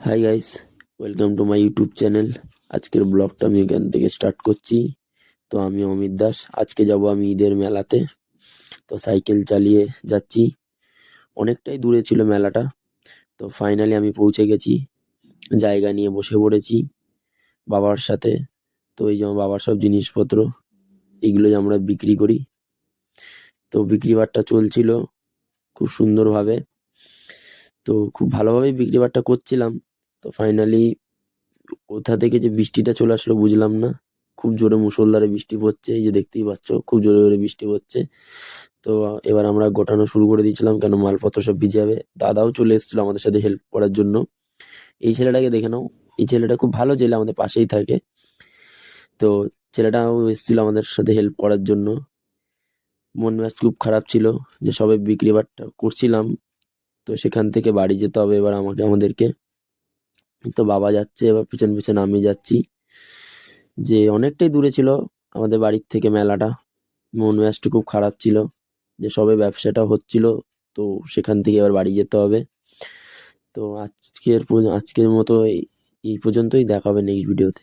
Hi guys, welcome to my YouTube channel. আজকের ব্লগটা আমি এখান থেকে স্টার্ট করছি। তো আমি অমিত দাস। আজকে যাব আমি ঈদের মেলাতে। তো সাইকেল চালিয়ে যাচ্ছি। অনেকটাই দূরে ছিল মেলাটা। তো ফাইনালি আমি পৌঁছে গেছি। জায়গা নিয়ে বসে পড়েছি বাবার সাথে। তো এই যে আমার বাবার সব জিনিসপত্র, এগুলোই আমরা বিক্রি করি। তো বিক্রি বাট্টা চলছিল খুব সুন্দরভাবে। তো খুব ভালোভাবেই বিক্রি বাট্টা করছিলাম। তো ফাইনালি কোথা থেকে যে বৃষ্টিটা চলে আসলো বুঝলাম না। খুব জোরে মুষলধারে বৃষ্টি পড়ছে, এই যে দেখতেই পাচ্ছ খুব জোরে জোরে বৃষ্টি পড়ছে। তো এবার আমরা গোটানো শুরু করে দিয়েছিলাম, কেন মালপত্র সব ভিজে যাবে। দাদাও চলে এসেছিল আমাদের সাথে হেল্প করার জন্য। এই ছেলেটাকে দেখে নাও, এই ছেলেটা খুব ভালো ছেলে, আমাদের পাশেই থাকে। তো ছেলেটাও এসেছিল আমাদের সাথে হেল্প করার জন্য। মন মেজাজ খুব খারাপ ছিল যে সবে বিক্রি বাট্টা করছিলাম। তো সেখান থেকে বাড়ি যেতে হবে এবার আমাদেরকে। তো বাবা যাচ্ছে, এবার পিছন পিছন আমি যাচ্ছি। যে অনেকটাই দূরে ছিল আমাদের বাড়ির থেকে মেলাটা। মন মেজাজটা খুব খারাপ ছিল যে সবে ব্যবসাটা হচ্ছিল। তো সেখান থেকে এবার বাড়ি যেতে হবে। তো আজকের মতো এই পর্যন্তই, দেখা হবে নেক্সট ভিডিওতে।